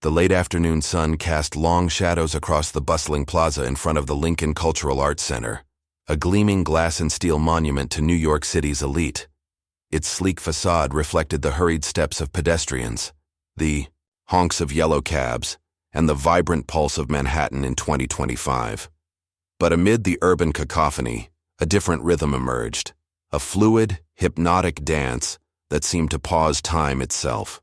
The late afternoon sun cast long shadows across the bustling plaza in front of the Lincoln Cultural Arts Center, a gleaming glass and steel monument to New York City's elite. Its sleek facade reflected the hurried steps of pedestrians, the honks of yellow cabs, and the vibrant pulse of Manhattan in 2025. But amid the urban cacophony, a different rhythm emerged, a fluid, hypnotic dance that seemed to pause time itself.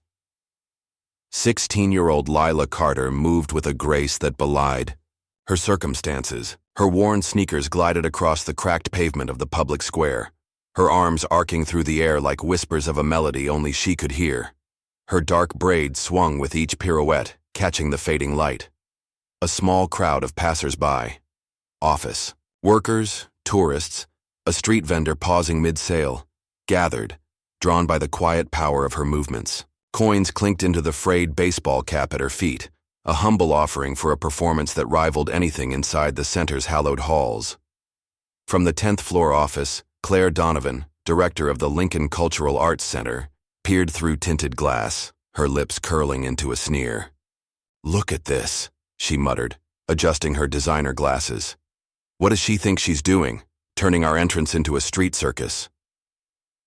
16-year-old Lila Carter moved with a grace that belied her circumstances. Her worn sneakers glided across the cracked pavement of the public square, her arms arcing through the air like whispers of a melody only she could hear. Her dark braid swung with each pirouette, catching the fading light. A small crowd of passers-by, office workers, tourists, a street vendor pausing mid-sale, gathered, drawn by the quiet power of her movements. Coins clinked into the frayed baseball cap at her feet, a humble offering for a performance that rivaled anything inside the center's hallowed halls. From the 10th floor office, Claire Donovan, director of the Lincoln Cultural Arts Center, peered through tinted glass, her lips curling into a sneer. "Look at this," she muttered, adjusting her designer glasses. "What does she think she's doing, turning our entrance into a street circus?"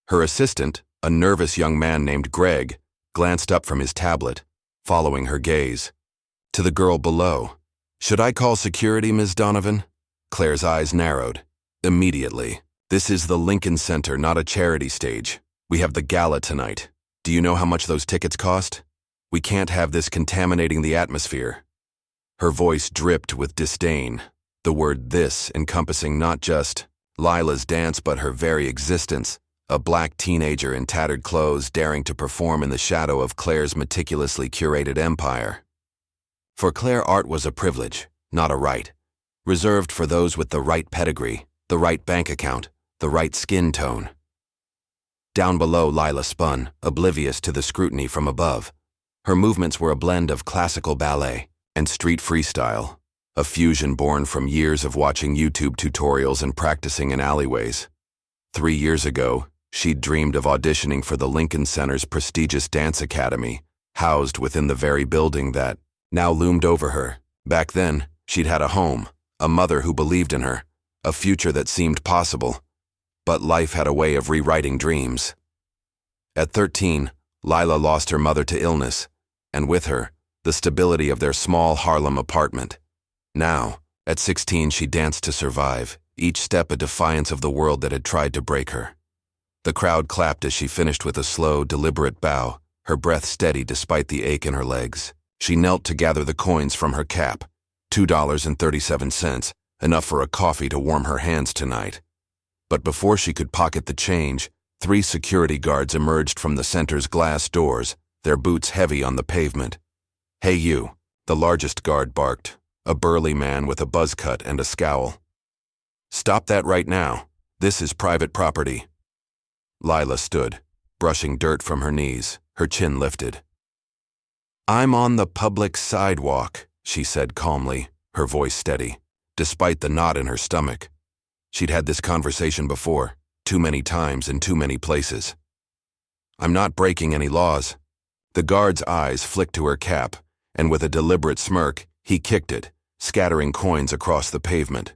Her assistant, a nervous young man named Greg, glanced up from his tablet, following her gaze. To the girl below, "Should I call security, Ms. Donovan?" Claire's eyes narrowed. "Immediately. This is the Lincoln Center, not a charity stage. We have the gala tonight. Do you know how much those tickets cost? We can't have this contaminating the atmosphere." Her voice dripped with disdain, the word "this" encompassing not just Lila's dance but her very existence, a black teenager in tattered clothes daring to perform in the shadow of Claire's meticulously curated empire. For Claire, art was a privilege, not a right, reserved for those with the right pedigree, the right bank account, the right skin tone. Down below, Lila spun, oblivious to the scrutiny from above. Her movements were a blend of classical ballet and street freestyle, a fusion born from years of watching YouTube tutorials and practicing in alleyways. 3 years ago, she'd dreamed of auditioning for the Lincoln Center's prestigious dance academy, housed within the very building that now loomed over her. Back then, she'd had a home, a mother who believed in her, a future that seemed possible. But life had a way of rewriting dreams. At 13, Lila lost her mother to illness, and with her, the stability of their small Harlem apartment. Now, at 16, she danced to survive, each step a defiance of the world that had tried to break her. The crowd clapped as she finished with a slow, deliberate bow, her breath steady despite the ache in her legs. She knelt to gather the coins from her cap, $2.37, enough for a coffee to warm her hands tonight. But before she could pocket the change, 3 security guards emerged from the center's glass doors, their boots heavy on the pavement. "Hey you," the largest guard barked, a burly man with a buzz cut and a scowl. "Stop that right now. This is private property." Lila stood, brushing dirt from her knees, her chin lifted. "I'm on the public sidewalk," she said calmly, her voice steady, despite the knot in her stomach. She'd had this conversation before, too many times in too many places. "I'm not breaking any laws." The guard's eyes flicked to her cap, and with a deliberate smirk, he kicked it, scattering coins across the pavement.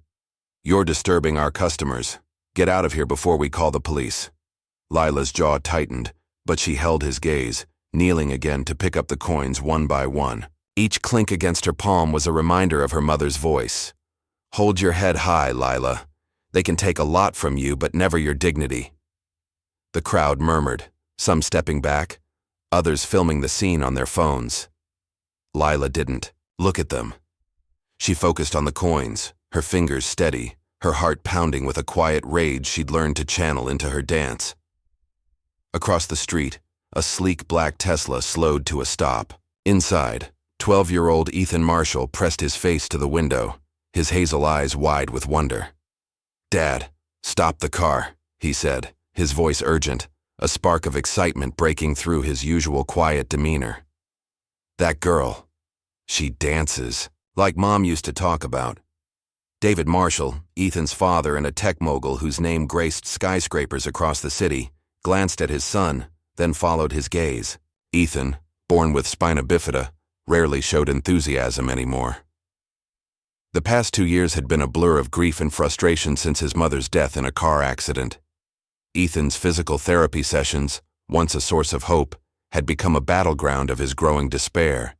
"You're disturbing our customers. Get out of here before we call the police." Lila's jaw tightened, but she held his gaze, kneeling again to pick up the coins one by one. Each clink against her palm was a reminder of her mother's voice. "Hold your head high, Lila. They can take a lot from you, but never your dignity." The crowd murmured, some stepping back, others filming the scene on their phones. Lila didn't look at them. She focused on the coins, her fingers steady, her heart pounding with a quiet rage she'd learned to channel into her dance. Across the street, a sleek black Tesla slowed to a stop. Inside, 12-year-old Ethan Marshall pressed his face to the window, his hazel eyes wide with wonder. "Dad, stop the car," he said, his voice urgent, a spark of excitement breaking through his usual quiet demeanor. "That girl, she dances, like Mom used to talk about." David Marshall, Ethan's father and a tech mogul whose name graced skyscrapers across the city, glanced at his son, then followed his gaze. Ethan, born with spina bifida, rarely showed enthusiasm anymore. The past 2 years had been a blur of grief and frustration since his mother's death in a car accident. Ethan's physical therapy sessions, once a source of hope, had become a battleground of his growing despair.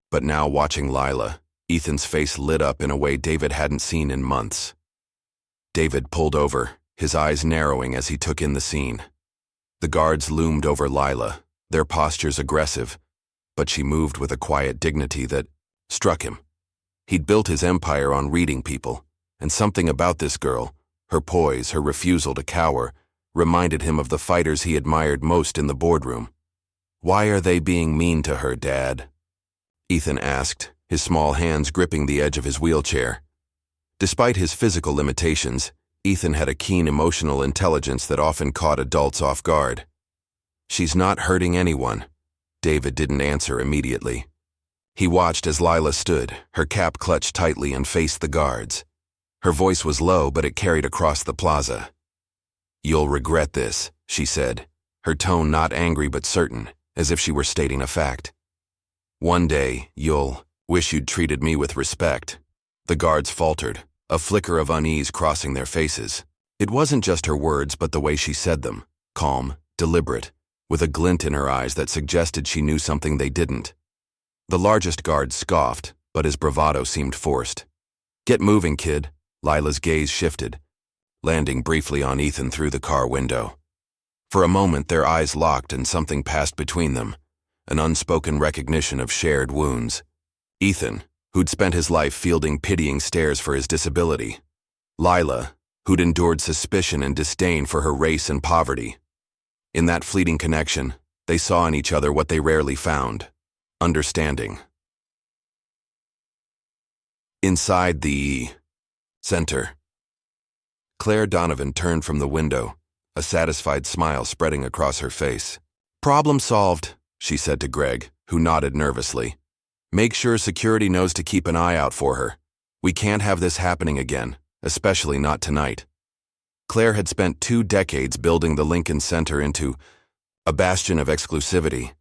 But now, watching Lila, Ethan's face lit up in a way David hadn't seen in months. David pulled over, his eyes narrowing as he took in the scene. The guards loomed over Lila, their postures aggressive, but she moved with a quiet dignity that struck him. He'd built his empire on reading people, and something about this girl, her poise, her refusal to cower, reminded him of the fighters he admired most in the boardroom. "Why are they being mean to her, Dad?" Ethan asked, his small hands gripping the edge of his wheelchair. Despite his physical limitations, Ethan had a keen emotional intelligence that often caught adults off guard. "She's not hurting anyone." David didn't answer immediately. He watched as Lila stood, her cap clutched tightly, and faced the guards. Her voice was low, but it carried across the plaza. "You'll regret this," she said, her tone not angry but certain, as if she were stating a fact. "One day, you'll wish you'd treated me with respect." The guards faltered, a flicker of unease crossing their faces. It wasn't just her words, but the way she said them, calm, deliberate, with a glint in her eyes that suggested she knew something they didn't. The largest guard scoffed, but his bravado seemed forced. "Get moving, kid." Lila's gaze shifted, landing briefly on Ethan through the car window. For a moment, their eyes locked and something passed between them, an unspoken recognition of shared wounds. Ethan, who'd spent his life fielding pitying stares for his disability. Lila, who'd endured suspicion and disdain for her race and poverty. In that fleeting connection, they saw in each other what they rarely found: understanding. Inside the center, Claire Donovan turned from the window, a satisfied smile spreading across her face. "Problem solved," she said to Greg, who nodded nervously. "Make sure security knows to keep an eye out for her. We can't have this happening again, especially not tonight." Claire had spent 2 decades building the Lincoln Center into a bastion of exclusivity,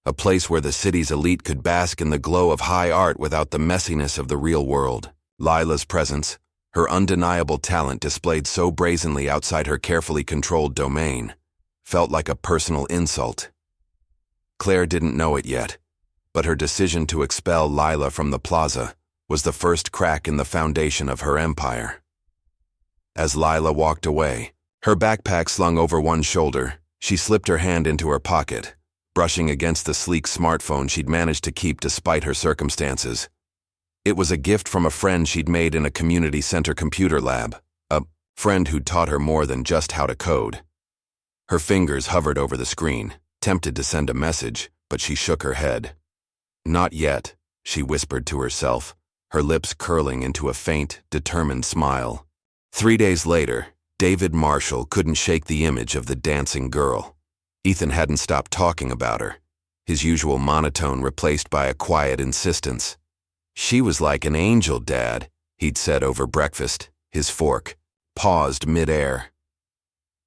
a place where the city's elite could bask in the glow of high art without the messiness of the real world. Lila's presence, her undeniable talent displayed so brazenly outside her carefully controlled domain, felt like a personal insult. Claire didn't know it yet, but her decision to expel Lila from the plaza was the first crack in the foundation of her empire. As Lila walked away, her backpack slung over one shoulder, she slipped her hand into her pocket, brushing against the sleek smartphone she'd managed to keep despite her circumstances. It was a gift from a friend she'd made in a community center computer lab, a friend who'd taught her more than just how to code. Her fingers hovered over the screen, tempted to send a message, but she shook her head. "Not yet," she whispered to herself, her lips curling into a faint, determined smile. 3 days later, David Marshall couldn't shake the image of the dancing girl. Ethan hadn't stopped talking about her, his usual monotone replaced by a quiet insistence. "She was like an angel, Dad," he'd said over breakfast, his fork paused mid-air.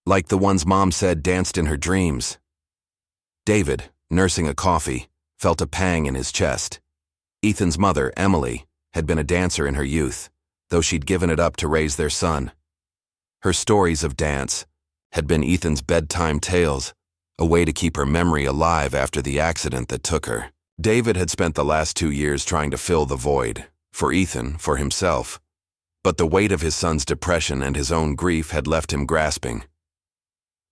"Like the ones Mom said danced in her dreams." David, nursing a coffee, felt a pang in his chest. Ethan's mother, Emily, had been a dancer in her youth, though she'd given it up to raise their son. Her stories of dance had been Ethan's bedtime tales, a way to keep her memory alive after the accident that took her. David had spent the last 2 years trying to fill the void, for Ethan, for himself. But the weight of his son's depression and his own grief had left him grasping.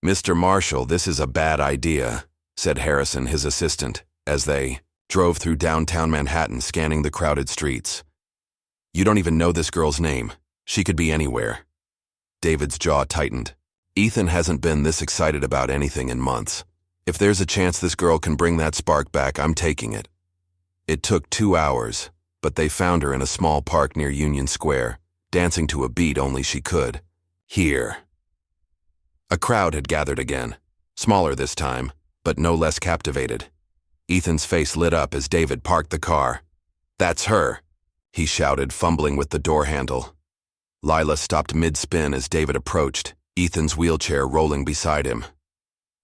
"Mr. Marshall, this is a bad idea," said Harrison, his assistant, as they drove through downtown Manhattan scanning the crowded streets. "You don't even know this girl's name. She could be anywhere." David's jaw tightened. Ethan hasn't been this excited about anything in months. If there's a chance this girl can bring that spark back, I'm taking it. It took 2 hours, but they found her in a small park near Union Square, dancing to a beat only she could. Here. A crowd had gathered again, smaller this time, but no less captivated. Ethan's face lit up as David parked the car. "That's her," he shouted, fumbling with the door handle. Lila stopped mid-spin as David approached, Ethan's wheelchair rolling beside him.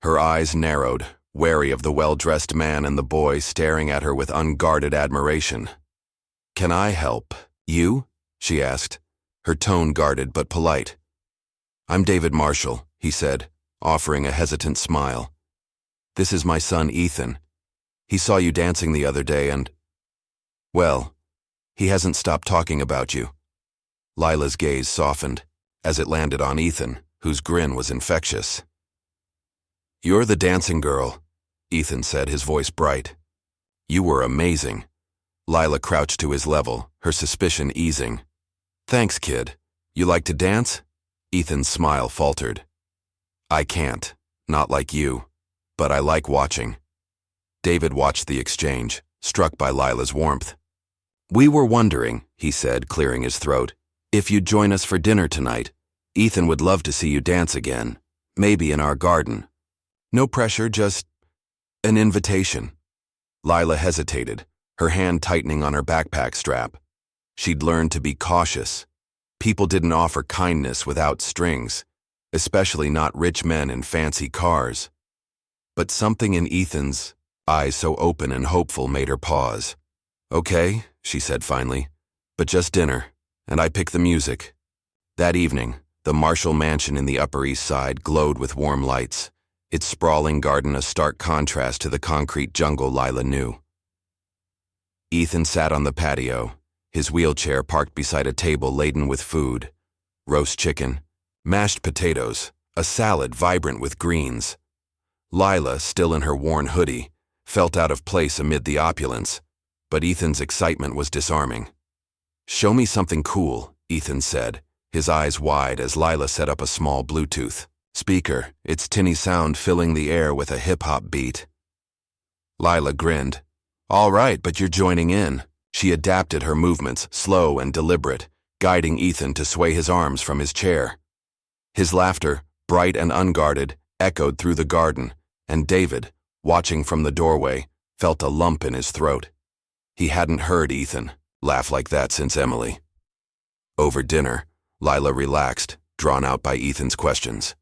Her eyes narrowed, wary of the well-dressed man and the boy staring at her with unguarded admiration. "Can I help you?" she asked, her tone guarded but polite. "I'm David Marshall," he said, offering a hesitant smile. "This is my son, Ethan. He saw you dancing the other day and, well, he hasn't stopped talking about you." Lila's gaze softened as it landed on Ethan, whose grin was infectious. "You're the dancing girl," Ethan said, his voice bright. "You were amazing." Lila crouched to his level, her suspicion easing. "Thanks, kid. You like to dance?" Ethan's smile faltered. "I can't, not like you, but I like watching." David watched the exchange, struck by Lila's warmth. "We were wondering," he said, clearing his throat, "if you'd join us for dinner tonight. Ethan would love to see you dance again, maybe in our garden. No pressure, just an invitation." Lila hesitated, her hand tightening on her backpack strap. She'd learned to be cautious. People didn't offer kindness without strings, especially not rich men in fancy cars. But something in Ethan's eyes so open and hopeful made her pause. "Okay," she said finally, "but just dinner, and I pick the music." That evening, the Marshall mansion in the Upper East Side glowed with warm lights, its sprawling garden a stark contrast to the concrete jungle Lila knew. Ethan sat on the patio, his wheelchair parked beside a table laden with food: roast chicken, mashed potatoes, a salad vibrant with greens. Lila, still in her worn hoodie, felt out of place amid the opulence, but Ethan's excitement was disarming. "Show me something cool," Ethan said, his eyes wide as Lila set up a small Bluetooth speaker, its tinny sound filling the air with a hip-hop beat. Lila grinned. "All right, but you're joining in." She adapted her movements, slow and deliberate, guiding Ethan to sway his arms from his chair. His laughter, bright and unguarded, echoed through the garden, and David, watching from the doorway, felt a lump in his throat. He hadn't heard Ethan laugh like that since Emily. Over dinner, Lila relaxed, drawn out by Ethan's questions.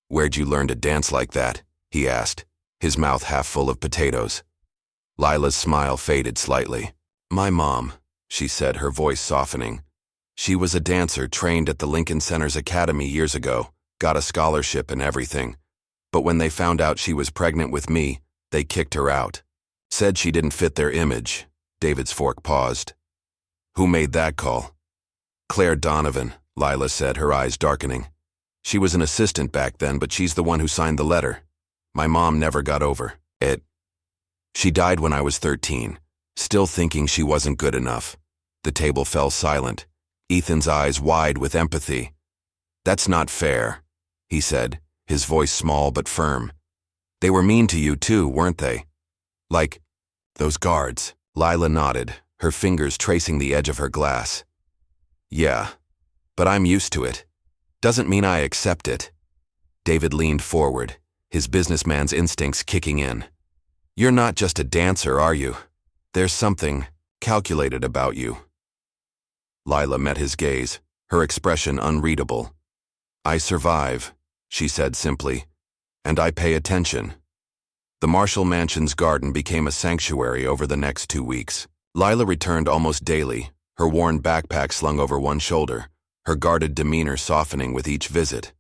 "Where'd you learn to dance like that?" he asked, his mouth half full of potatoes. Lila's smile faded slightly. "My mom," she said, her voice softening. "She was a dancer trained at the Lincoln Center's Academy years ago, got a scholarship and everything. But when they found out she was pregnant with me, they kicked her out. Said she didn't fit their image." David's fork paused. "Who made that call?" "Claire Donovan," Lila said, her eyes darkening. "She was an assistant back then, but she's the one who signed the letter. My mom never got over it. She died when I was 13, still thinking she wasn't good enough." The table fell silent, Ethan's eyes wide with empathy. "That's not fair," he said, his voice small but firm. "They were mean to you too, weren't they? Like those guards." Lila nodded, her fingers tracing the edge of her glass. "Yeah, but I'm used to it. Doesn't mean I accept it." David leaned forward, his businessman's instincts kicking in. "You're not just a dancer, are you? There's something calculated about you." Lila met his gaze, her expression unreadable. "I survive," she said simply, "and I pay attention." The Marshall Mansion's garden became a sanctuary over the next 2 weeks. Lila returned almost daily, her worn backpack slung over one shoulder, her guarded demeanor softening with each visit.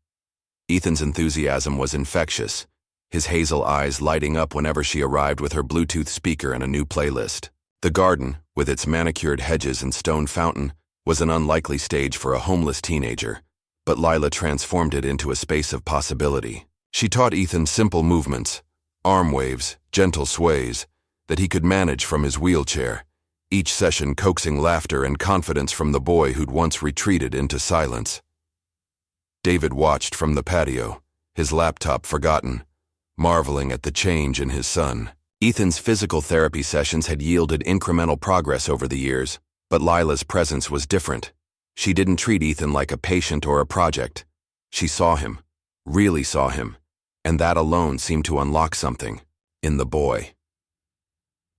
Ethan's enthusiasm was infectious, his hazel eyes lighting up whenever she arrived with her Bluetooth speaker and a new playlist. The garden, with its manicured hedges and stone fountain, was an unlikely stage for a homeless teenager, but Lila transformed it into a space of possibility. She taught Ethan simple movements, arm waves, gentle sways, that he could manage from his wheelchair, each session coaxing laughter and confidence from the boy who'd once retreated into silence. David watched from the patio, his laptop forgotten, marveling at the change in his son. Ethan's physical therapy sessions had yielded incremental progress over the years, but Lila's presence was different. She didn't treat Ethan like a patient or a project. She saw him, really saw him, and that alone seemed to unlock something in the boy.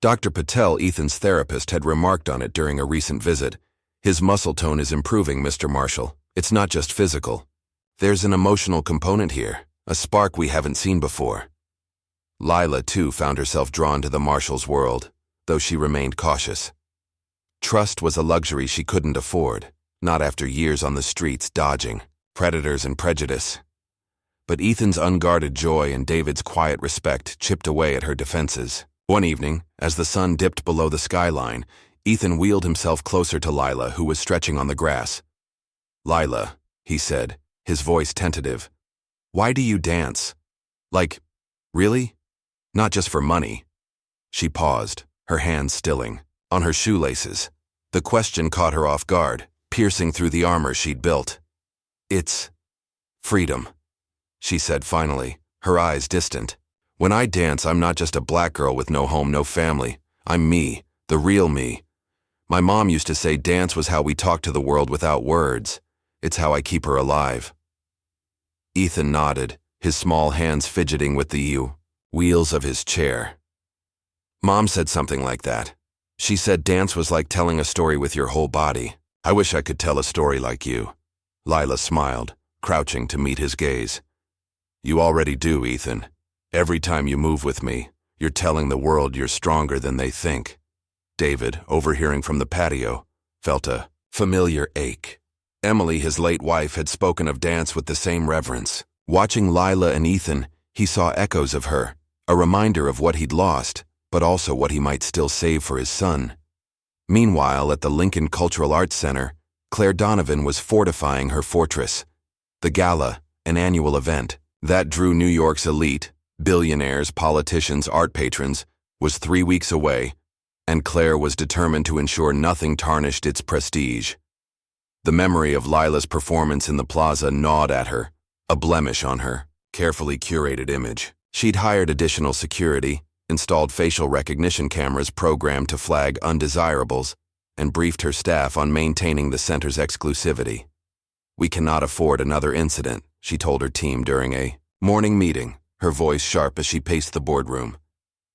Dr. Patel, Ethan's therapist, had remarked on it during a recent visit. "His muscle tone is improving, Mr. Marshall. It's not just physical. There's an emotional component here, a spark we haven't seen before." Lila, too, found herself drawn to the Marshall's world, though she remained cautious. Trust was a luxury she couldn't afford, not after years on the streets dodging predators and prejudice. But Ethan's unguarded joy and David's quiet respect chipped away at her defenses. One evening, as the sun dipped below the skyline, Ethan wheeled himself closer to Lila, who was stretching on the grass. "Lila," he said, his voice tentative, "why do you dance? Like, really? Not just for money?" She paused, her hands stilling, on her shoelaces. The question caught her off guard, piercing through the armor she'd built. "It's freedom," she said finally, her eyes distant. "When I dance, I'm not just a black girl with no home, no family. I'm me, the real me. My mom used to say dance was how we talk to the world without words. It's how I keep her alive." Ethan nodded, his small hands fidgeting with the wheels of his chair. "Mom said something like that. She said dance was like telling a story with your whole body. I wish I could tell a story like you." Lila smiled, crouching to meet his gaze. "You already do, Ethan. Every time you move with me, you're telling the world you're stronger than they think." David, overhearing from the patio, felt a familiar ache. Emily, his late wife, had spoken of dance with the same reverence. Watching Lila and Ethan, he saw echoes of her, a reminder of what he'd lost, but also what he might still save for his son. Meanwhile, at the Lincoln Cultural Arts Center, Claire Donovan was fortifying her fortress. The gala, an annual event that drew New York's elite, billionaires, politicians, art patrons, was 3 weeks away, and Claire was determined to ensure nothing tarnished its prestige. The memory of Lila's performance in the plaza gnawed at her, a blemish on her carefully curated image. She'd hired additional security, installed facial recognition cameras programmed to flag undesirables, and briefed her staff on maintaining the center's exclusivity. "We cannot afford another incident," she told her team during a morning meeting, her voice sharp as she paced the boardroom.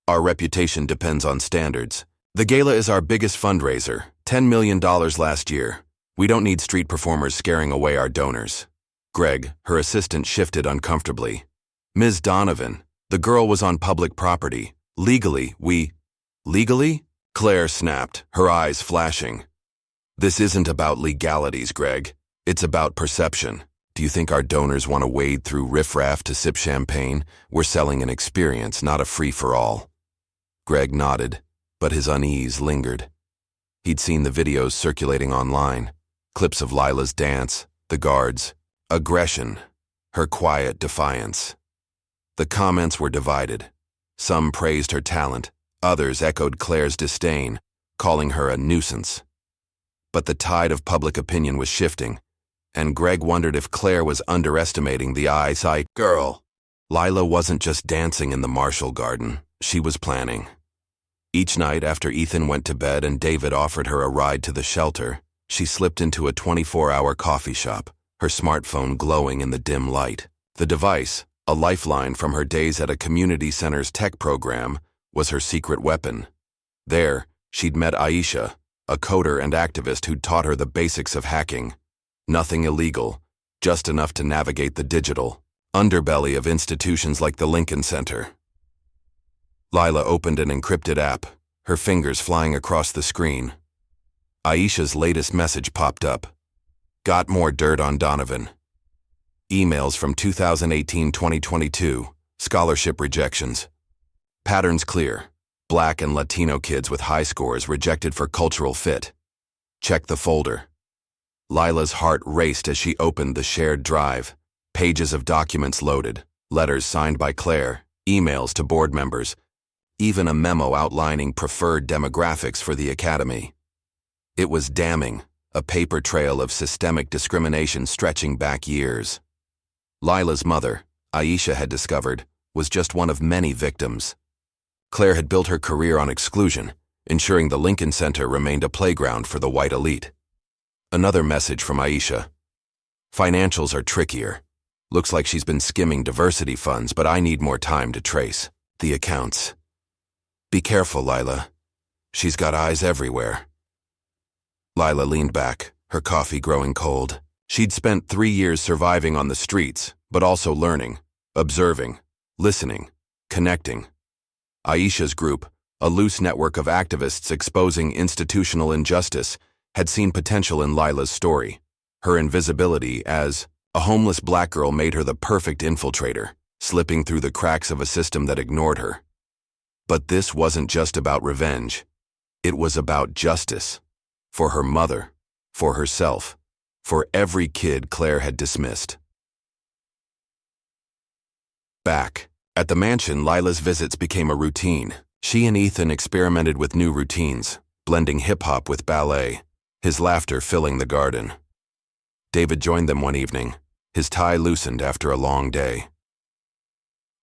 "Our reputation depends on standards. The gala is our biggest fundraiser, $10 million last year. We don't need street performers scaring away our donors." Greg, her assistant, shifted uncomfortably. "Ms. Donovan, the girl was on public property. Legally, Legally?" Claire snapped, her eyes flashing. "This isn't about legalities, Greg. It's about perception. Do you think our donors want to wade through riffraff to sip champagne? We're selling an experience, not a free-for-all." Greg nodded, but his unease lingered. He'd seen the videos circulating online, clips of Lila's dance, the guards, aggression, her quiet defiance. The comments were divided. Some praised her talent, others echoed Claire's disdain, calling her a nuisance. But the tide of public opinion was shifting, and Greg wondered if Claire was underestimating the eyesight girl. Lila wasn't just dancing in the Marshall Garden, she was planning. Each night after Ethan went to bed and David offered her a ride to the shelter, she slipped into a 24-hour coffee shop, her smartphone glowing in the dim light. The device, a lifeline from her days at a community center's tech program, was her secret weapon. There, she'd met Aisha, a coder and activist who'd taught her the basics of hacking. Nothing illegal, just enough to navigate the digital underbelly of institutions like the Lincoln Center. Lila opened an encrypted app, her fingers flying across the screen. Aisha's latest message popped up. "Got more dirt on Donovan. Emails from 2018-2022, scholarship rejections. Patterns clear. Black and Latino kids with high scores rejected for cultural fit. Check the folder." Lila's heart raced as she opened the shared drive. Pages of documents loaded, letters signed by Claire, emails to board members, even a memo outlining preferred demographics for the academy. It was damning, a paper trail of systemic discrimination stretching back years. Lila's mother, Aisha had discovered, was just one of many victims. Claire had built her career on exclusion, ensuring the Lincoln Center remained a playground for the white elite. Another message from Aisha. "Financials are trickier. Looks like she's been skimming diversity funds, but I need more time to trace the accounts. Be careful, Lila. She's got eyes everywhere." Lila leaned back, her coffee growing cold. She'd spent 3 years surviving on the streets, but also learning, observing, listening, connecting. Aisha's group, a loose network of activists exposing institutional injustice, had seen potential in Lila's story. Her invisibility as a homeless black girl made her the perfect infiltrator, slipping through the cracks of a system that ignored her. But this wasn't just about revenge. It was about justice. For her mother, for herself, for every kid Claire had dismissed. Back at the mansion, Lila's visits became a routine. She and Ethan experimented with new routines, blending hip-hop with ballet, his laughter filling the garden. David joined them one evening, his tie loosened after a long day.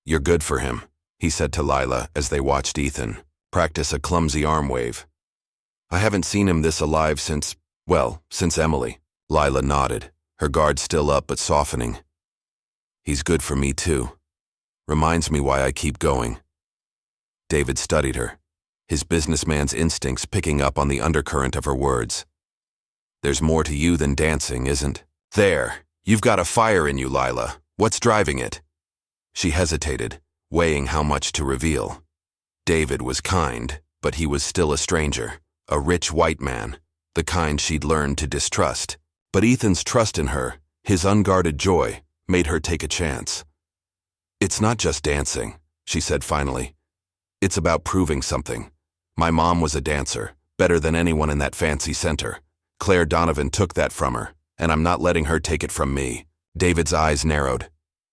"You're good for him," he said to Lila as they watched Ethan practice a clumsy arm wave. "I haven't seen him this alive since Emily." Lila nodded, her guard still up but softening. "He's good for me too. Reminds me why I keep going." David studied her, his businessman's instincts picking up on the undercurrent of her words. "There's more to you than dancing, isn't there? You've got a fire in you, Lila. What's driving it?" She hesitated, weighing how much to reveal. David was kind, but he was still a stranger, a rich white man, the kind she'd learned to distrust. But Ethan's trust in her, his unguarded joy, made her take a chance. "It's not just dancing," she said finally. "It's about proving something. My mom was a dancer, better than anyone in that fancy center. Claire Donovan took that from her, and I'm not letting her take it from me." David's eyes narrowed.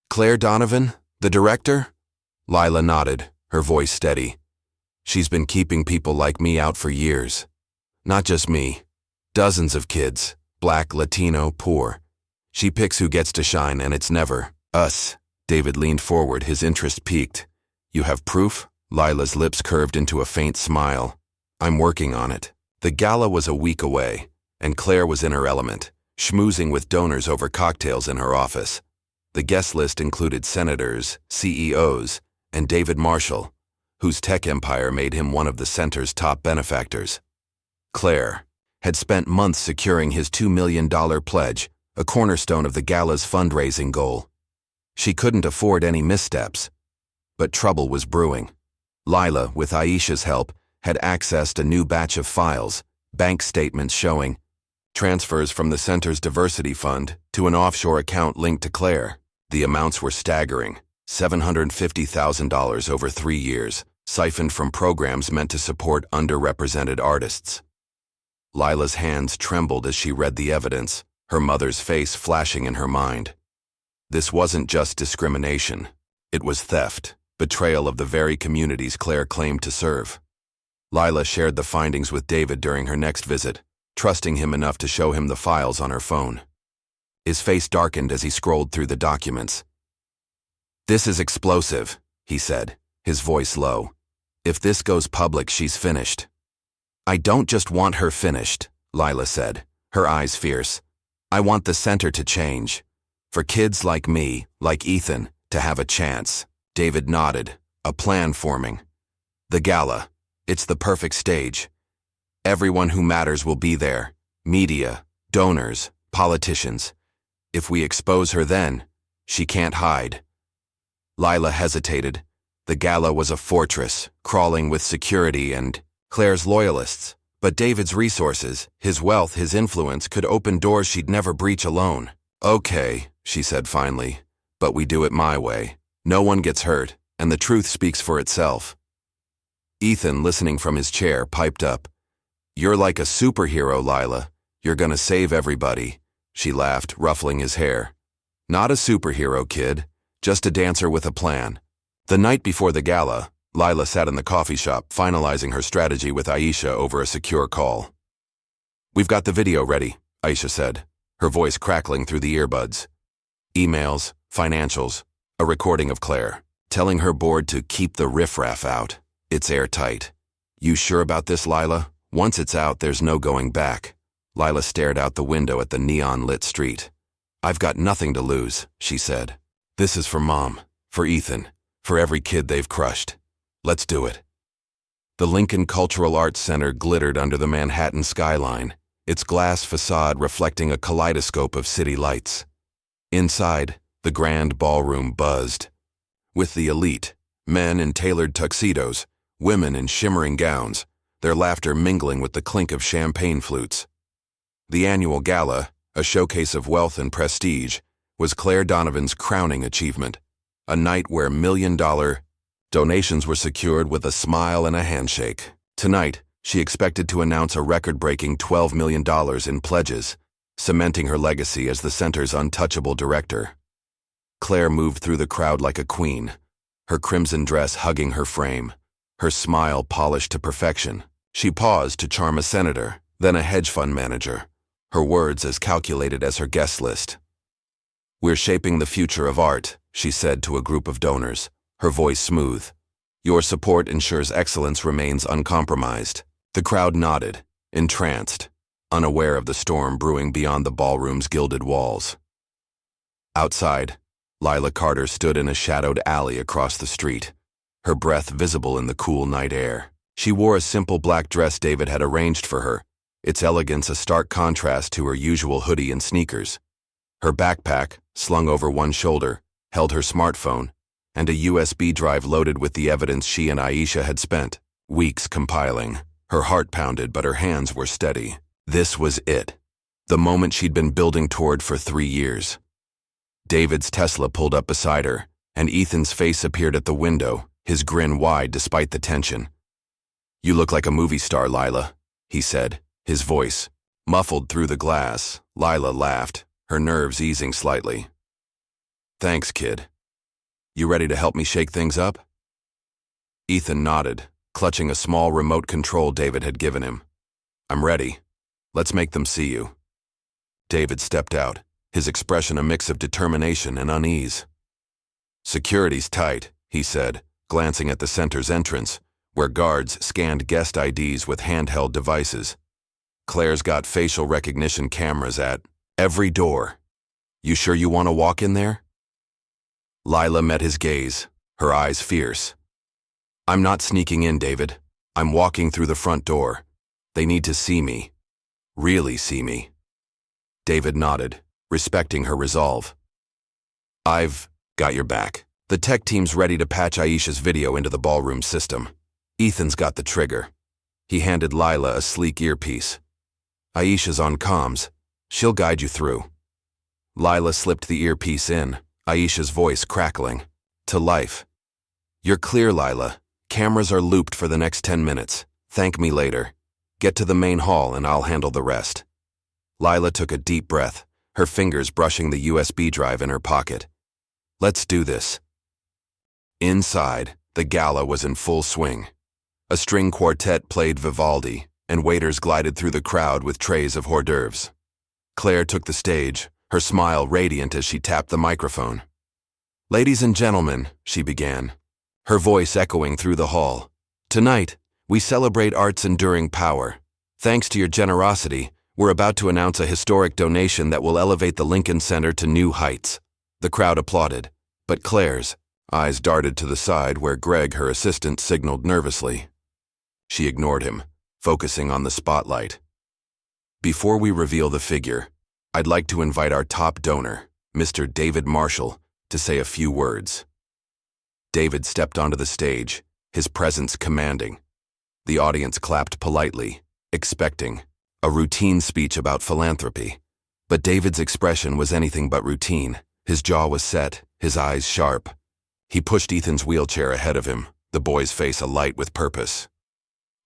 "Claire Donovan? The director?" Lila nodded, her voice steady. "She's been keeping people like me out for years. Not just me. Dozens of kids, black, Latino, poor. She picks who gets to shine, and it's never us." David leaned forward, his interest piqued. "You have proof?" Lila's lips curved into a faint smile. "I'm working on it." The gala was a week away, and Claire was in her element, schmoozing with donors over cocktails in her office. The guest list included senators, CEOs, and David Marshall, whose tech empire made him one of the center's top benefactors. Claire had spent months securing his $2 million pledge, a cornerstone of the gala's fundraising goal. She couldn't afford any missteps. But trouble was brewing. Lila, with Aisha's help, had accessed a new batch of files, bank statements showing transfers from the center's diversity fund to an offshore account linked to Claire. The amounts were staggering, $750,000 over 3 years, siphoned from programs meant to support underrepresented artists. Lila's hands trembled as she read the evidence, her mother's face flashing in her mind. This wasn't just discrimination. It was theft, betrayal of the very communities Claire claimed to serve. Lila shared the findings with David during her next visit, trusting him enough to show him the files on her phone. His face darkened as he scrolled through the documents. "This is explosive," he said, his voice low. "If this goes public, she's finished." "I don't just want her finished," Lila said, her eyes fierce. "I want the center to change. For kids like me, like Ethan, to have a chance." David nodded, a plan forming. "The gala. It's the perfect stage. Everyone who matters will be there. Media, donors, politicians. If we expose her then, she can't hide." Lila hesitated. The gala was a fortress, crawling with security and Claire's loyalists. But David's resources, his wealth, his influence could open doors she'd never breach alone. "Okay," she said finally, "but we do it my way. No one gets hurt, and the truth speaks for itself." Ethan, listening from his chair, piped up. "You're like a superhero, Lila. You're gonna save everybody." She laughed, ruffling his hair. "Not a superhero, kid. Just a dancer with a plan." The night before the gala, Lila sat in the coffee shop, finalizing her strategy with Aisha over a secure call. "We've got the video ready," Aisha said, her voice crackling through the earbuds. "Emails, financials, a recording of Claire, telling her board to keep the riffraff out. It's airtight." "You sure about this, Lila? Once it's out, there's no going back." Lila stared out the window at the neon-lit street. "I've got nothing to lose," she said. "This is for Mom, for Ethan, for every kid they've crushed. Let's do it." The Lincoln Cultural Arts Center glittered under the Manhattan skyline, its glass facade reflecting a kaleidoscope of city lights. Inside, the grand ballroom buzzed with the elite, men in tailored tuxedos, women in shimmering gowns, their laughter mingling with the clink of champagne flutes. The annual gala, a showcase of wealth and prestige, was Claire Donovan's crowning achievement, a night where million-dollar donations were secured with a smile and a handshake. Tonight, she expected to announce a record-breaking $12 million in pledges, cementing her legacy as the center's untouchable director. Claire moved through the crowd like a queen, her crimson dress hugging her frame, her smile polished to perfection. She paused to charm a senator, then a hedge fund manager, her words as calculated as her guest list. "We're shaping the future of art," she said to a group of donors, her voice smooth. "Your support ensures excellence remains uncompromised." The crowd nodded, entranced, unaware of the storm brewing beyond the ballroom's gilded walls. Outside, Lila Carter stood in a shadowed alley across the street, her breath visible in the cool night air. She wore a simple black dress David had arranged for her, its elegance a stark contrast to her usual hoodie and sneakers. Her backpack, slung over one shoulder, held her smartphone and a USB drive loaded with the evidence she and Aisha had spent weeks compiling. Her heart pounded, but her hands were steady. This was it, the moment she'd been building toward for 3 years. David's Tesla pulled up beside her, and Ethan's face appeared at the window, his grin wide despite the tension. "You look like a movie star, Lila," he said, his voice muffled through the glass. Lila laughed, her nerves easing slightly. "Thanks, kid. You ready to help me shake things up?" Ethan nodded, clutching a small remote control David had given him. "I'm ready. Let's make them see you." David stepped out, his expression a mix of determination and unease. "Security's tight," he said, glancing at the center's entrance, where guards scanned guest IDs with handheld devices. "Claire's got facial recognition cameras at every door. You sure you want to walk in there?" Lila met his gaze, her eyes fierce. "I'm not sneaking in, David. I'm walking through the front door. They need to see me. Really see me." David nodded, respecting her resolve. "I've got your back. The tech team's ready to patch Aisha's video into the ballroom system. Ethan's got the trigger." He handed Lila a sleek earpiece. "Aisha's on comms. She'll guide you through." Lila slipped the earpiece in, Aisha's voice crackling. To life. "You're clear, Lila. Cameras are looped for the next 10 minutes. Thank me later. Get to the main hall and I'll handle the rest." Lila took a deep breath, her fingers brushing the USB drive in her pocket. "Let's do this." Inside, the gala was in full swing. A string quartet played Vivaldi, and waiters glided through the crowd with trays of hors d'oeuvres. Claire took the stage, her smile radiant as she tapped the microphone. "Ladies and gentlemen," she began, her voice echoing through the hall. "Tonight, we celebrate art's enduring power. Thanks to your generosity, we're about to announce a historic donation that will elevate the Lincoln Center to new heights." The crowd applauded, but Claire's eyes darted to the side where Greg, her assistant, signaled nervously. She ignored him, focusing on the spotlight. "Before we reveal the figure, I'd like to invite our top donor, Mr. David Marshall, to say a few words." David stepped onto the stage, his presence commanding. The audience clapped politely, expecting a routine speech about philanthropy. But David's expression was anything but routine. His jaw was set, his eyes sharp. He pushed Ethan's wheelchair ahead of him, the boy's face alight with purpose.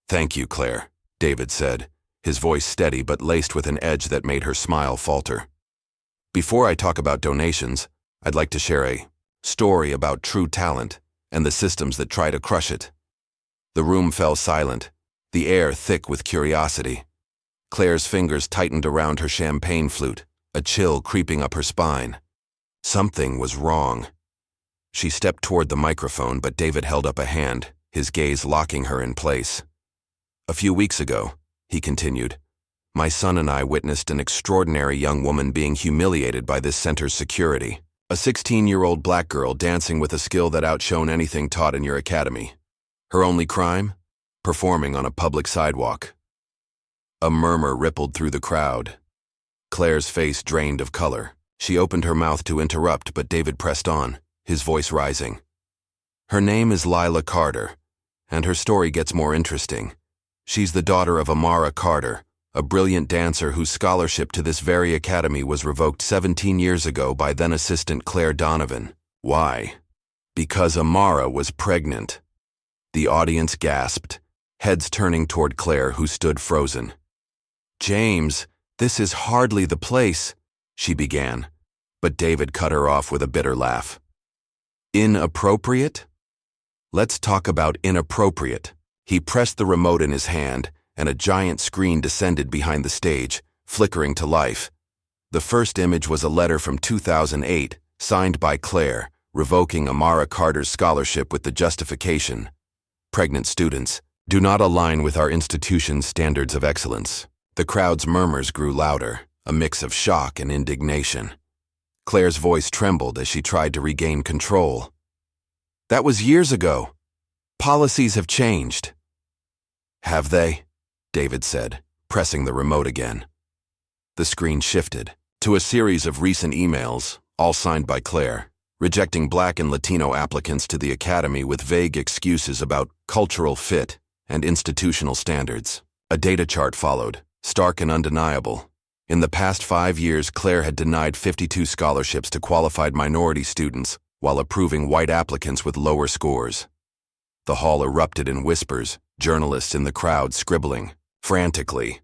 "Thank you, Claire," David said, his voice steady but laced with an edge that made her smile falter. "Before I talk about donations, I'd like to share a story about true talent and the systems that try to crush it." The room fell silent, the air thick with curiosity. Claire's fingers tightened around her champagne flute, a chill creeping up her spine. Something was wrong. She stepped toward the microphone, but David held up a hand, his gaze locking her in place. "A few weeks ago," he continued, "my son and I witnessed an extraordinary young woman being humiliated by this center's security. A 16-year-old black girl dancing with a skill that outshone anything taught in your academy. Her only crime? Performing on a public sidewalk." A murmur rippled through the crowd. Claire's face drained of color. She opened her mouth to interrupt, but David pressed on, his voice rising. "Her name is Lila Carter, and her story gets more interesting. She's the daughter of Amara Carter, a brilliant dancer whose scholarship to this very academy was revoked 17 years ago by then-assistant Claire Donovan. Why? Because Amara was pregnant. The audience gasped, heads turning toward Claire, who stood frozen. "James, this is hardly the place," she began, but David cut her off with a bitter laugh. "Inappropriate? Let's talk about inappropriate." He pressed the remote in his hand, and a giant screen descended behind the stage, flickering to life. The first image was a letter from 2008, signed by Claire, revoking Amara Carter's scholarship with the justification: "Pregnant students do not align with our institution's standards of excellence." The crowd's murmurs grew louder, a mix of shock and indignation. Claire's voice trembled as she tried to regain control. "That was years ago. Policies have changed." "Have they?" David said, pressing the remote again. The screen shifted to a series of recent emails, all signed by Claire, rejecting Black and Latino applicants to the academy with vague excuses about cultural fit and institutional standards. A data chart followed, stark and undeniable. In the past 5 years, Claire had denied 52 scholarships to qualified minority students while approving white applicants with lower scores. The hall erupted in whispers, journalists in the crowd scribbling frantically.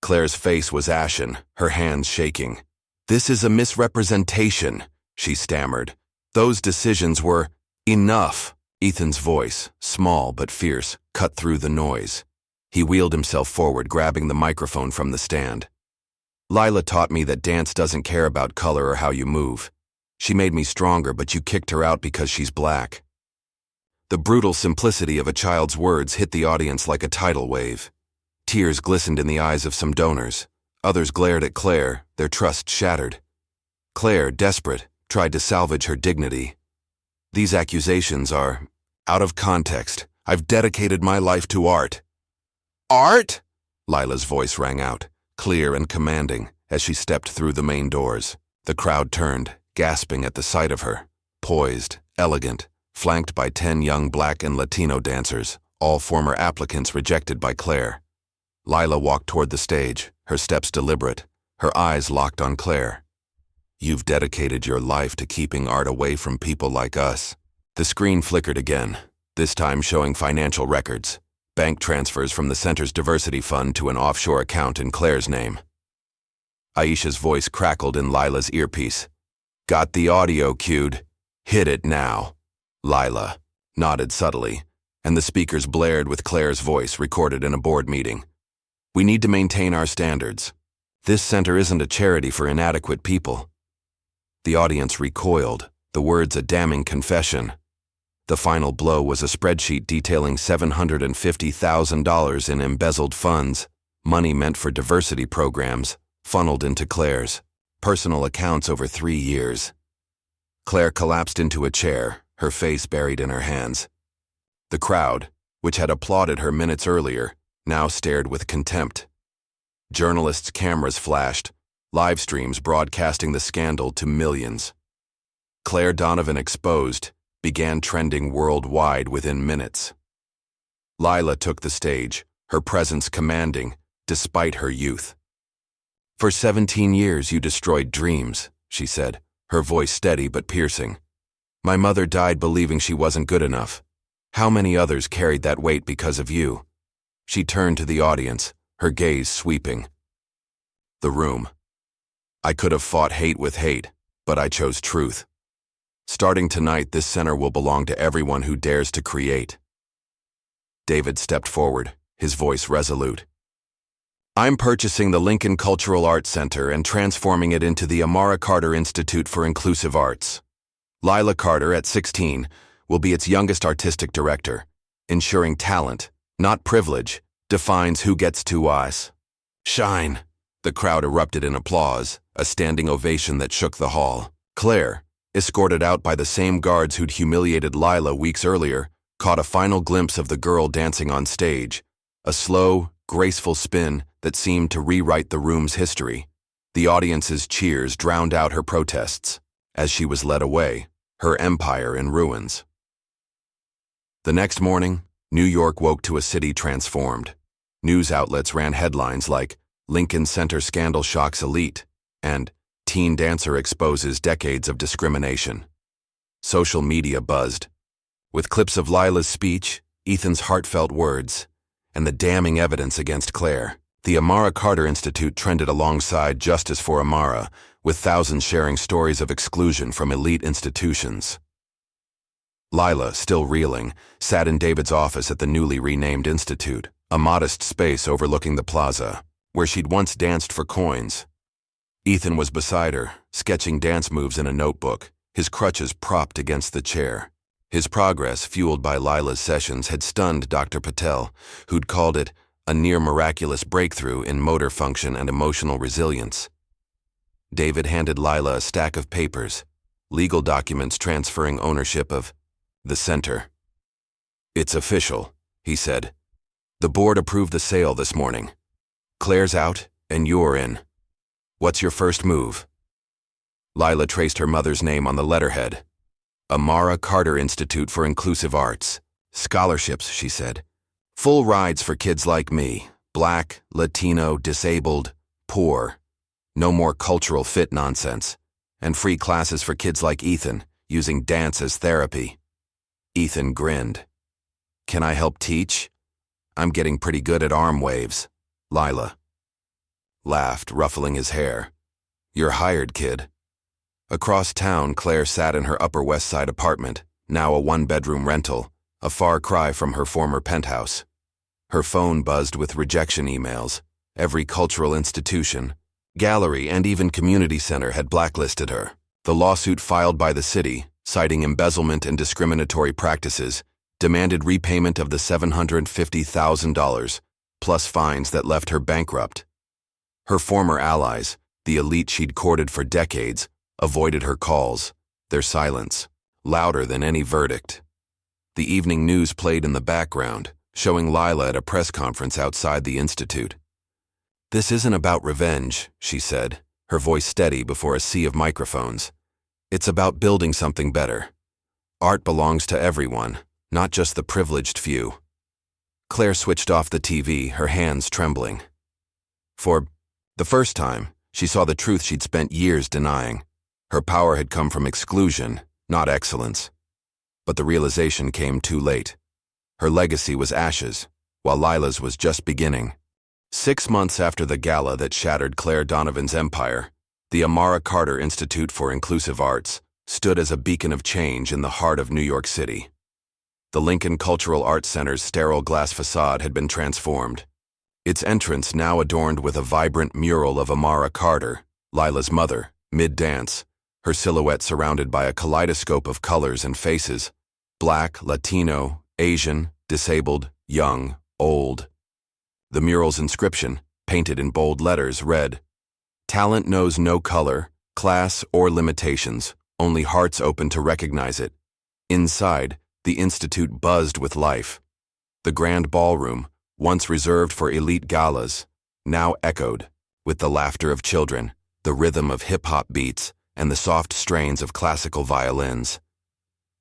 Claire's face was ashen, her hands shaking. "This is a misrepresentation," she stammered. "Those decisions were enough." Ethan's voice, small but fierce, cut through the noise. He wheeled himself forward, grabbing the microphone from the stand. "Lila taught me that dance doesn't care about color or how you move. She made me stronger, but you kicked her out because she's Black." The brutal simplicity of a child's words hit the audience like a tidal wave. Tears glistened in the eyes of some donors. Others glared at Claire, their trust shattered. Claire, desperate, tried to salvage her dignity. "These accusations are out of context. I've dedicated my life to art." "Art?" Lila's voice rang out, clear and commanding, as she stepped through the main doors. The crowd turned, gasping at the sight of her, poised, elegant, flanked by 10 young Black and Latino dancers, all former applicants rejected by Claire. Lila walked toward the stage, her steps deliberate, her eyes locked on Claire. "You've dedicated your life to keeping art away from people like us." The screen flickered again, this time showing financial records, bank transfers from the center's diversity fund to an offshore account in Claire's name. Aisha's voice crackled in Lila's earpiece. "Got the audio cued. Hit it now." Lila nodded subtly, and the speakers blared with Claire's voice recorded in a board meeting. "We need to maintain our standards. This center isn't a charity for inadequate people." The audience recoiled, the words a damning confession. The final blow was a spreadsheet detailing $750,000 in embezzled funds, money meant for diversity programs, funneled into Claire's personal accounts over 3 years. Claire collapsed into a chair, her face buried in her hands. The crowd, which had applauded her minutes earlier, now stared with contempt. Journalists' cameras flashed, live streams broadcasting the scandal to millions. Claire Donovan exposed began trending worldwide within minutes. Lila took the stage, her presence commanding, despite her youth. "For 17 years you destroyed dreams," she said, her voice steady but piercing. "My mother died believing she wasn't good enough. How many others carried that weight because of you?" She turned to the audience, her gaze sweeping the room. "I could have fought hate with hate, but I chose truth. Starting tonight, this center will belong to everyone who dares to create." David stepped forward, his voice resolute. "I'm purchasing the Lincoln Cultural Arts Center and transforming it into the Amara Carter Institute for Inclusive Arts. Lila Carter, at 16, will be its youngest artistic director, ensuring talent, not privilege, defines who gets to us. Shine!" The crowd erupted in applause, a standing ovation that shook the hall. Claire, escorted out by the same guards who'd humiliated Lila weeks earlier, caught a final glimpse of the girl dancing on stage, a slow, graceful spin that seemed to rewrite the room's history. The audience's cheers drowned out her protests, as she was led away, her empire in ruins. The next morning, New York woke to a city transformed. News outlets ran headlines like Lincoln Center Scandal Shocks Elite and Teen Dancer Exposes Decades of Discrimination. Social media buzzed, with clips of Lila's speech, Ethan's heartfelt words, and the damning evidence against Claire. The Amara Carter Institute trended alongside Justice for Amara, with thousands sharing stories of exclusion from elite institutions. Lila, still reeling, sat in David's office at the newly renamed institute, a modest space overlooking the plaza, where she'd once danced for coins. Ethan was beside her, sketching dance moves in a notebook, his crutches propped against the chair. His progress, fueled by Lila's sessions, had stunned Dr. Patel, who'd called it a near-miraculous breakthrough in motor function and emotional resilience. David handed Lila a stack of papers, legal documents transferring ownership of the center. "It's official," he said. "The board approved the sale this morning. Claire's out, and you're in. What's your first move?" Lila traced her mother's name on the letterhead. Amara Carter Institute for Inclusive Arts. "Scholarships," she said. "Full rides for kids like me, Black, Latino, disabled, poor. No more cultural fit nonsense. And free classes for kids like Ethan, using dance as therapy." Ethan grinned. "Can I help teach? I'm getting pretty good at arm waves." Lila laughed, ruffling his hair. "You're hired, kid." Across town, Claire sat in her Upper West Side apartment, now a one-bedroom rental, a far cry from her former penthouse. Her phone buzzed with rejection emails. Every cultural institution, gallery, and even community center had blacklisted her. The lawsuit filed by the city, citing embezzlement and discriminatory practices, demanded repayment of the $750,000, plus fines that left her bankrupt. Her former allies, the elite she'd courted for decades, avoided her calls, their silence, louder than any verdict. The evening news played in the background, showing Lila at a press conference outside the institute. "This isn't about revenge," she said, her voice steady before a sea of microphones. "It's about building something better. Art belongs to everyone, not just the privileged few." Claire switched off the TV, her hands trembling. For the first time, she saw the truth she'd spent years denying. Her power had come from exclusion, not excellence. But the realization came too late. Her legacy was ashes, while Lila's was just beginning. 6 months after the gala that shattered Claire Donovan's empire, the Amara Carter Institute for Inclusive Arts stood as a beacon of change in the heart of New York City. The Lincoln Cultural Arts Center's sterile glass facade had been transformed, its entrance now adorned with a vibrant mural of Amara Carter, Lila's mother, mid-dance, her silhouette surrounded by a kaleidoscope of colors and faces: Black, Latino, Asian, disabled, young, old. The mural's inscription, painted in bold letters, read, "Talent knows no color, class, or limitations, only hearts open to recognize it." Inside, the institute buzzed with life. The grand ballroom, once reserved for elite galas, now echoed with the laughter of children, the rhythm of hip-hop beats, and the soft strains of classical violins.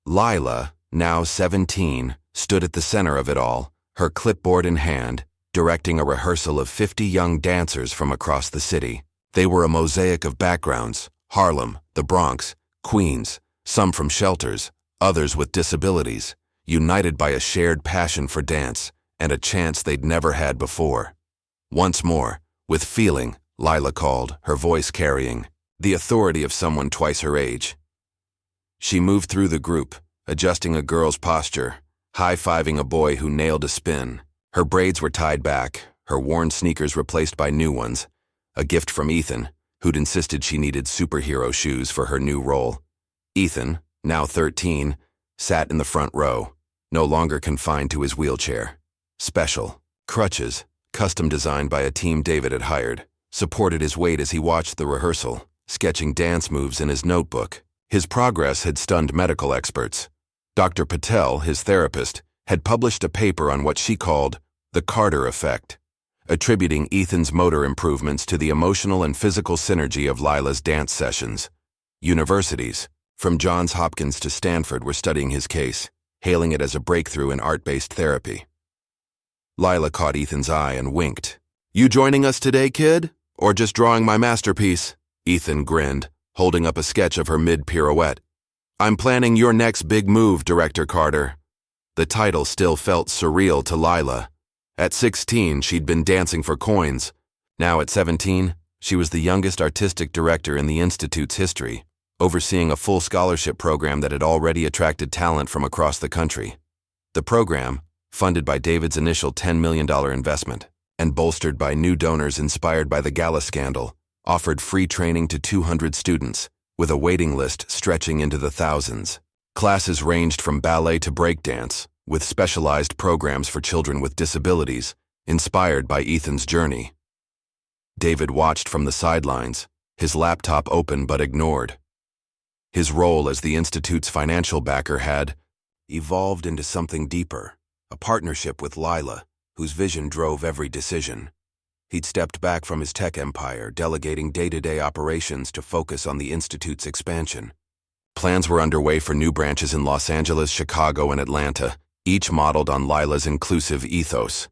Lila, now 17, stood at the center of it all, her clipboard in hand, directing a rehearsal of 50 young dancers from across the city. They were a mosaic of backgrounds: Harlem, the Bronx, Queens, some from shelters, others with disabilities, united by a shared passion for dance and a chance they'd never had before. Once more, with feeling, Lila called, her voice carrying the authority of someone twice her age. She moved through the group, adjusting a girl's posture, high-fiving a boy who nailed a spin. Her braids were tied back, her worn sneakers replaced by new ones, a gift from Ethan, who'd insisted she needed superhero shoes for her new role. Ethan, now 13, sat in the front row, no longer confined to his wheelchair. Special crutches, custom designed by a team David had hired, supported his weight as he watched the rehearsal, sketching dance moves in his notebook. His progress had stunned medical experts. Dr. Patel, his therapist, had published a paper on what she called the Carter effect, attributing Ethan's motor improvements to the emotional and physical synergy of Lila's dance sessions. Universities, from Johns Hopkins to Stanford, were studying his case. hailing it as a breakthrough in art-based therapy. Lila caught Ethan's eye and winked. "You joining us today, kid? Or just drawing my masterpiece?" Ethan grinned, holding up a sketch of her mid-pirouette. "I'm planning your next big move, Director Carter." The title still felt surreal to Lila. At 16, she'd been dancing for coins. Now at 17, she was the youngest artistic director in the Institute's history, overseeing a full scholarship program that had already attracted talent from across the country. The program, funded by David's initial $10 million investment, and bolstered by new donors inspired by the Gala scandal, offered free training to 200 students, with a waiting list stretching into the thousands. Classes ranged from ballet to breakdance, with specialized programs for children with disabilities, inspired by Ethan's journey. David watched from the sidelines, his laptop open but ignored. His role as the Institute's financial backer had evolved into something deeper, a partnership with Lila, whose vision drove every decision. He'd stepped back from his tech empire, delegating day-to-day operations to focus on the Institute's expansion. Plans were underway for new branches in Los Angeles, Chicago, and Atlanta, each modeled on Lila's inclusive ethos.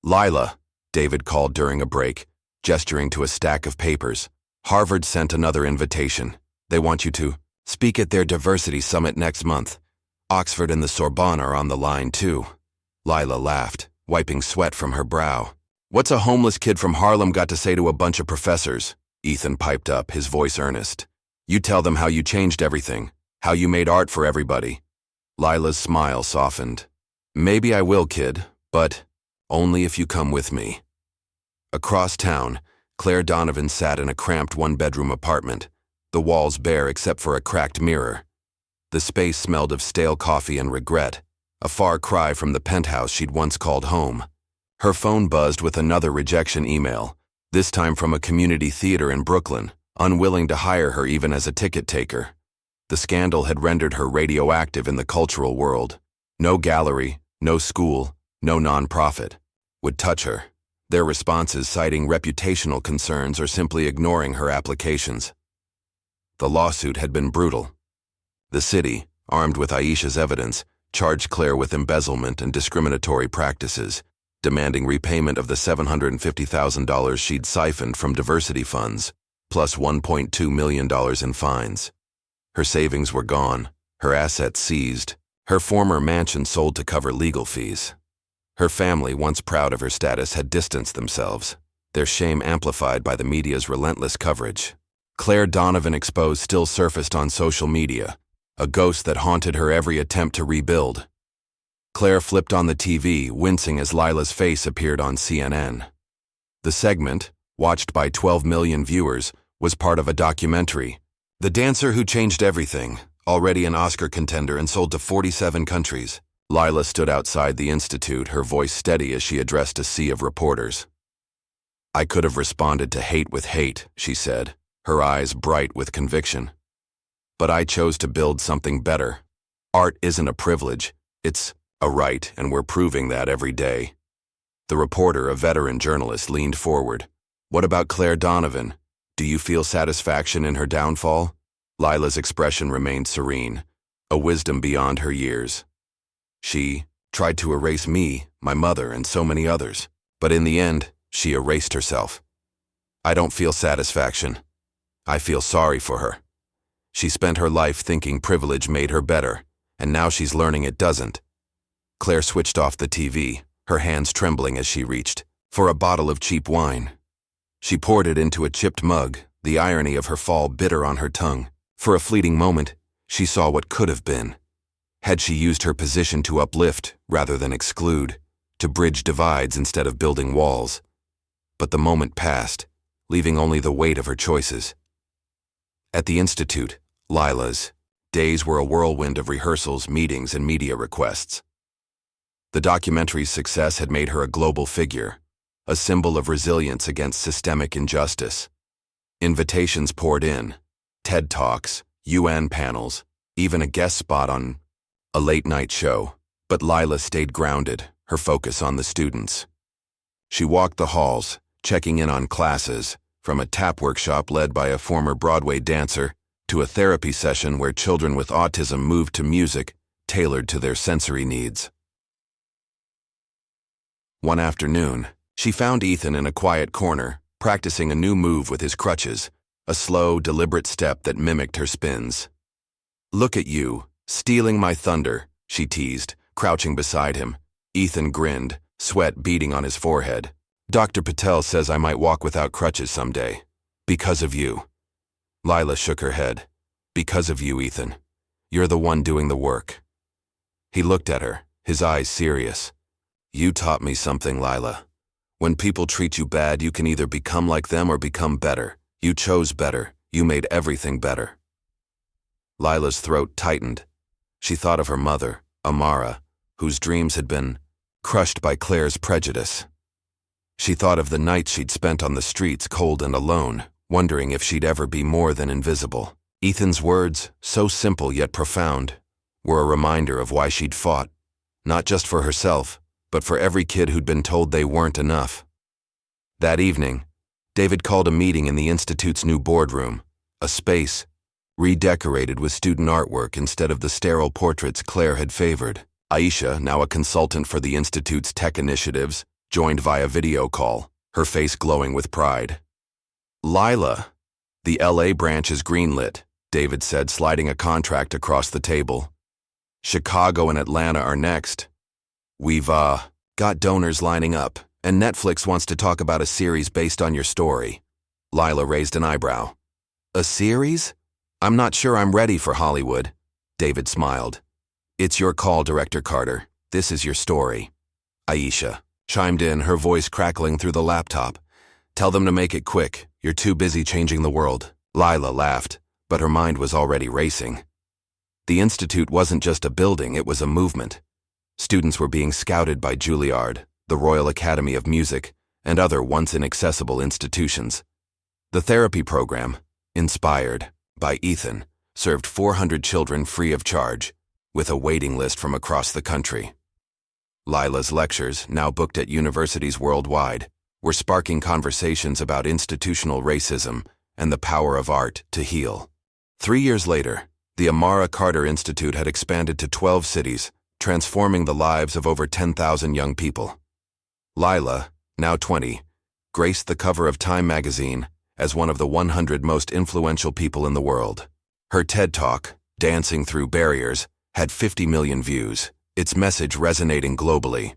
"Lila," David called during a break, gesturing to a stack of papers. "Harvard sent another invitation. They want you to speak at their diversity summit next month. Oxford and the Sorbonne are on the line, too." Lila laughed, wiping sweat from her brow. "What's a homeless kid from Harlem got to say to a bunch of professors?" Ethan piped up, his voice earnest. "You tell them how you changed everything, how you made art for everybody." Lila's smile softened. "Maybe I will, kid, but only if you come with me." Across town, Claire Donovan sat in a cramped one-bedroom apartment, the walls bare except for a cracked mirror. The space smelled of stale coffee and regret, a far cry from the penthouse she'd once called home. Her phone buzzed with another rejection email, this time from a community theater in Brooklyn, unwilling to hire her even as a ticket taker. The scandal had rendered her radioactive in the cultural world. No gallery, no school, no nonprofit would touch her, their responses citing reputational concerns or simply ignoring her applications. The lawsuit had been brutal. The city, armed with Aisha's evidence, charged Claire with embezzlement and discriminatory practices, demanding repayment of the $750,000 she'd siphoned from diversity funds, plus $1.2 million in fines. Her savings were gone, her assets seized, her former mansion sold to cover legal fees. Her family, once proud of her status, had distanced themselves, their shame amplified by the media's relentless coverage. Claire Donovan exposed still surfaced on social media, a ghost that haunted her every attempt to rebuild. Claire flipped on the TV, wincing as Lila's face appeared on CNN. The segment, watched by 12 million viewers, was part of a documentary, "The Dancer Who Changed Everything," already an Oscar contender and sold to 47 countries. Lila stood outside the Institute, her voice steady as she addressed a sea of reporters. "I could have responded to hate with hate," she said, her eyes bright with conviction. "But I chose to build something better. Art isn't a privilege, it's a right, and we're proving that every day." The reporter, a veteran journalist, leaned forward. "What about Claire Donovan? Do you feel satisfaction in her downfall?" Lila's expression remained serene, a wisdom beyond her years. "She tried to erase me, my mother, and so many others, but in the end, she erased herself. I don't feel satisfaction. I feel sorry for her. She spent her life thinking privilege made her better, and now she's learning it doesn't." Claire switched off the TV, her hands trembling as she reached for a bottle of cheap wine. She poured it into a chipped mug, the irony of her fall bitter on her tongue. For a fleeting moment, she saw what could have been. Had she used her position to uplift rather than exclude, to bridge divides instead of building walls. But the moment passed, leaving only the weight of her choices. At the Institute, Lila's days were a whirlwind of rehearsals, meetings, and media requests. The documentary's success had made her a global figure, a symbol of resilience against systemic injustice. Invitations poured in, TED Talks, UN panels, even a guest spot on a late-night show, but Lila stayed grounded, her focus on the students. She walked the halls, checking in on classes, from a tap workshop led by a former Broadway dancer to a therapy session where children with autism moved to music, tailored to their sensory needs. One afternoon, she found Ethan in a quiet corner, practicing a new move with his crutches, a slow, deliberate step that mimicked her spins. "Look at you, stealing my thunder," she teased, crouching beside him. Ethan grinned, sweat beading on his forehead. "Dr. Patel says I might walk without crutches someday. Because of you." Lila shook her head. "Because of you, Ethan. You're the one doing the work." He looked at her, his eyes serious. "You taught me something, Lila. When people treat you bad, you can either become like them or become better. You chose better. You made everything better." Lila's throat tightened. She thought of her mother, Amara, whose dreams had been crushed by Claire's prejudice. She thought of the nights she'd spent on the streets, cold and alone, wondering if she'd ever be more than invisible. Ethan's words, so simple yet profound, were a reminder of why she'd fought, not just for herself, but for every kid who'd been told they weren't enough. That evening, David called a meeting in the Institute's new boardroom, a space redecorated with student artwork instead of the sterile portraits Claire had favored. Aisha, now a consultant for the Institute's tech initiatives, joined via video call, her face glowing with pride. "Lila, the LA branch is greenlit," David said, sliding a contract across the table. "Chicago and Atlanta are next. We've, got donors lining up, and Netflix wants to talk about a series based on your story." Lila raised an eyebrow. "A series? I'm not sure I'm ready for Hollywood." David smiled. "It's your call, Director Carter. This is your story." Aisha chimed in, her voice crackling through the laptop. "Tell them to make it quick. You're too busy changing the world." Lila laughed, but her mind was already racing. The Institute wasn't just a building, it was a movement. Students were being scouted by Juilliard, the Royal Academy of Music, and other once inaccessible institutions. The therapy program, Inspired, by Ethan, served 400 children free of charge, with a waiting list from across the country. Lila's lectures, now booked at universities worldwide, were sparking conversations about institutional racism and the power of art to heal. 3 years later, the Amara Carter Institute had expanded to 12 cities, transforming the lives of over 10,000 young people. Lila, now 20, graced the cover of Time magazine as one of the 100 most influential people in the world. Her TED Talk, Dancing Through Barriers, had 50 million views, its message resonating globally.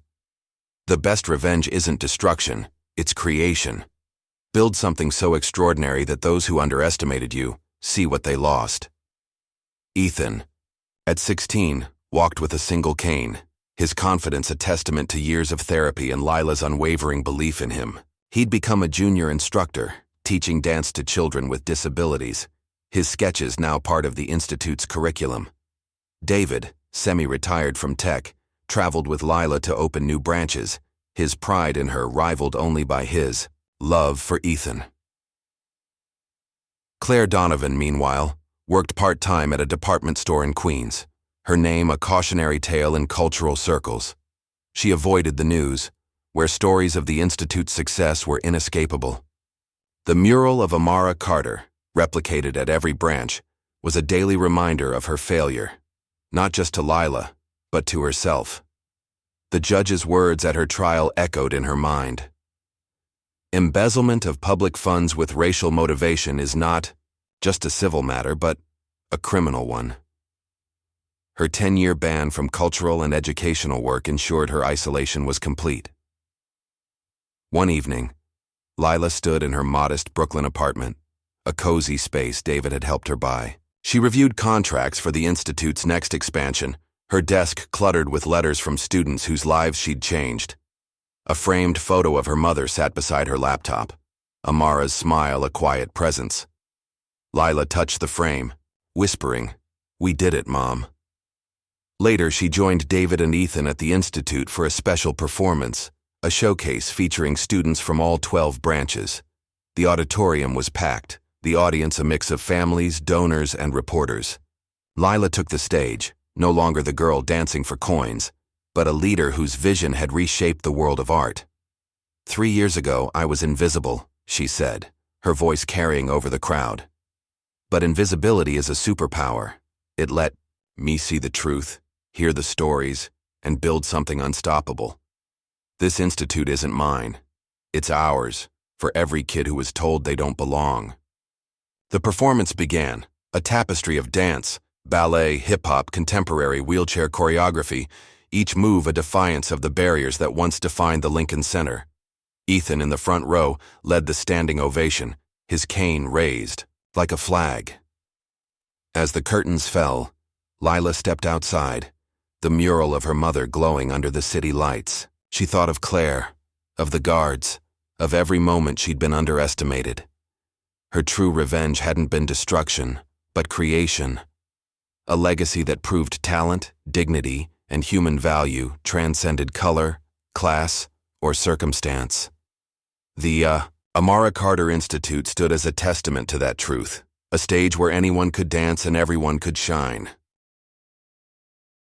The best revenge isn't destruction, it's creation. Build something so extraordinary that those who underestimated you see what they lost. Ethan, at 16, walked with a single cane, his confidence a testament to years of therapy and Lila's unwavering belief in him. He'd become a junior instructor, teaching dance to children with disabilities, his sketches now part of the Institute's curriculum. David, semi-retired from tech, traveled with Lila to open new branches, his pride in her rivaled only by his love for Ethan. Claire Donovan, meanwhile, worked part-time at a department store in Queens, her name a cautionary tale in cultural circles. She avoided the news, where stories of the Institute's success were inescapable. The mural of Amara Carter, replicated at every branch, was a daily reminder of her failure, not just to Lila, but to herself. The judge's words at her trial echoed in her mind. Embezzlement of public funds with racial motivation is not just a civil matter, but a criminal one. Her 10-year ban from cultural and educational work ensured her isolation was complete. One evening, Lila stood in her modest Brooklyn apartment, a cozy space David had helped her buy. She reviewed contracts for the Institute's next expansion, her desk cluttered with letters from students whose lives she'd changed. A framed photo of her mother sat beside her laptop, Amara's smile a quiet presence. Lila touched the frame, whispering, "We did it, Mom." Later, she joined David and Ethan at the Institute for a special performance, a showcase featuring students from all 12 branches. The auditorium was packed, the audience a mix of families, donors, and reporters. Lila took the stage, no longer the girl dancing for coins, but a leader whose vision had reshaped the world of art. 3 years ago, I was invisible, she said, her voice carrying over the crowd. But invisibility is a superpower. It let me see the truth, hear the stories, and build something unstoppable. This institute isn't mine. It's ours, for every kid who was told they don't belong. The performance began, a tapestry of dance, ballet, hip-hop, contemporary, wheelchair choreography, each move a defiance of the barriers that once defined the Lincoln Center. Ethan, in the front row, led the standing ovation, his cane raised, like a flag. As the curtains fell, Lila stepped outside, the mural of her mother glowing under the city lights. She thought of Claire, of the guards, of every moment she'd been underestimated. Her true revenge hadn't been destruction, but creation. A legacy that proved talent, dignity, and human value transcended color, class, or circumstance. The Amara Carter Institute stood as a testament to that truth, a stage where anyone could dance and everyone could shine.